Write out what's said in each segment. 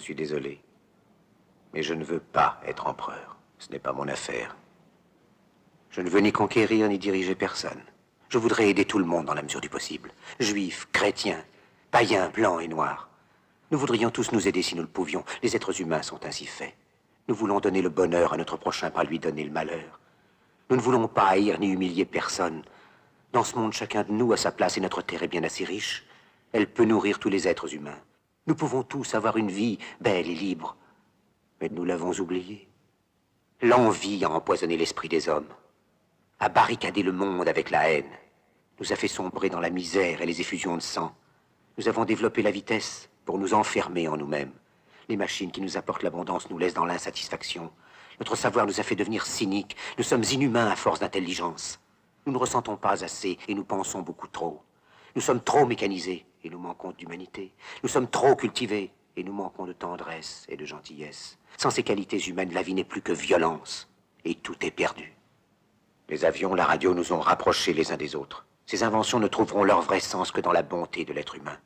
suis désolé. Mais je ne veux pas être empereur. Ce n'est pas mon affaire. Je ne veux ni conquérir ni diriger personne. Je voudrais aider tout le monde dans la mesure du possible. Juifs, chrétiens, païens, blancs et noirs. Nous voudrions tous nous aider si nous le pouvions. Les êtres humains sont ainsi faits. Nous voulons donner le bonheur à notre prochain, pas lui donner le malheur. Nous ne voulons pas haïr ni humilier personne. Dans ce monde, chacun de nous a sa place et notre terre est bien assez riche. Elle peut nourrir tous les êtres humains. Nous pouvons tous avoir une vie belle et libre. Mais nous l'avons oublié. L'envie a empoisonné l'esprit des hommes, a barricadé le monde avec la haine, nous a fait sombrer dans la misère et les effusions de sang. Nous avons développé la vitesse pour nous enfermer en nous-mêmes. Les machines qui nous apportent l'abondance nous laissent dans l'insatisfaction. Notre savoir nous a fait devenir cyniques. Nous sommes inhumains à force d'intelligence. Nous ne ressentons pas assez et nous pensons beaucoup trop. Nous sommes trop mécanisés et nous manquons d'humanité. Nous sommes trop cultivés et nous manquons de tendresse et de gentillesse. Sans ces qualités humaines, la vie n'est plus que violence et tout est perdu. Les avions, la radio nous ont rapprochés les uns des autres. Ces inventions ne trouveront leur vrai sens que dans la bonté de l'être humain,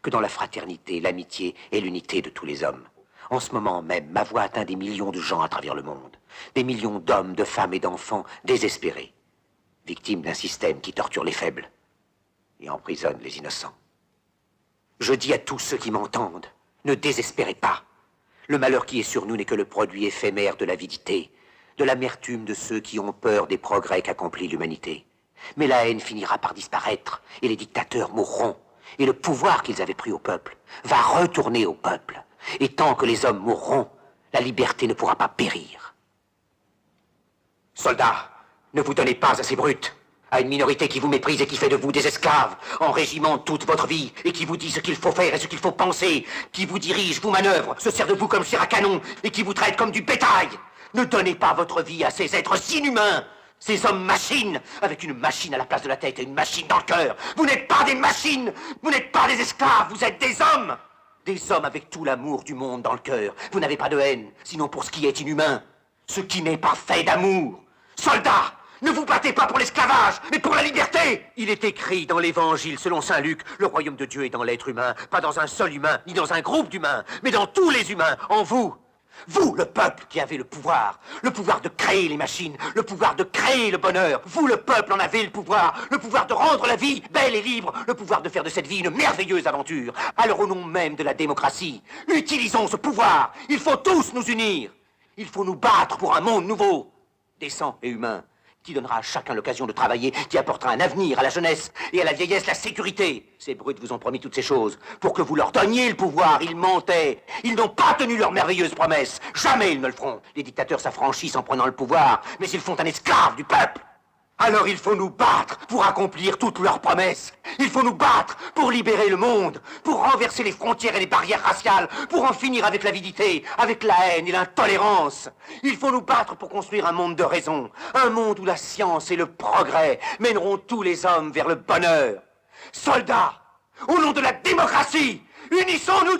que dans la fraternité, l'amitié et l'unité de tous les hommes. En ce moment même, ma voix atteint des millions de gens à travers le monde. Des millions d'hommes, de femmes et d'enfants désespérés, victimes d'un système qui torture les faibles et emprisonne les innocents. Je dis à tous ceux qui m'entendent, ne désespérez pas. Le malheur qui est sur nous n'est que le produit éphémère de l'avidité, de l'amertume de ceux qui ont peur des progrès qu'accomplit l'humanité. Mais la haine finira par disparaître, et les dictateurs mourront, et le pouvoir qu'ils avaient pris au peuple va retourner au peuple. Et tant que les hommes mourront, la liberté ne pourra pas périr. Soldats, ne vous donnez pas à ces brutes, à une minorité qui vous méprise et qui fait de vous des esclaves, en régiment toute votre vie, et qui vous dit ce qu'il faut faire et ce qu'il faut penser, qui vous dirige, vous manœuvre, se sert de vous comme chair à canon, et qui vous traite comme du bétail. Ne donnez pas votre vie à ces êtres inhumains, ces hommes-machines, avec une machine à la place de la tête et une machine dans le cœur. Vous n'êtes pas des machines, vous n'êtes pas des esclaves, vous êtes des hommes. Des hommes avec tout l'amour du monde dans le cœur. Vous n'avez pas de haine, sinon pour ce qui est inhumain, ce qui n'est pas fait d'amour. Soldats, ne vous battez pas pour l'esclavage, mais pour la liberté. Il est écrit dans l'Évangile, selon saint Luc, le royaume de Dieu est dans l'être humain, pas dans un seul humain, ni dans un groupe d'humains, mais dans tous les humains, en vous. Vous, le peuple qui avez le pouvoir de créer les machines, le pouvoir de créer le bonheur. Vous, le peuple, en avez le pouvoir de rendre la vie belle et libre, le pouvoir de faire de cette vie une merveilleuse aventure. Alors au nom même de la démocratie, utilisons ce pouvoir. Il faut tous nous unir. Il faut nous battre pour un monde nouveau, décent et humain, qui donnera à chacun l'occasion de travailler, qui apportera un avenir à la jeunesse et à la vieillesse la sécurité. Ces brutes vous ont promis toutes ces choses pour que vous leur donniez le pouvoir. Ils mentaient. Ils n'ont pas tenu leurs merveilleuses promesses. Jamais ils ne le feront. Les dictateurs s'affranchissent en prenant le pouvoir, mais ils font un esclave du peuple. Alors il faut nous battre pour accomplir toutes leurs promesses. Il faut nous battre pour libérer le monde, pour renverser les frontières et les barrières raciales, pour en finir avec l'avidité, avec la haine et l'intolérance. Il faut nous battre pour construire un monde de raison, un monde où la science et le progrès mèneront tous les hommes vers le bonheur. Soldats, au nom de la démocratie, unissons-nous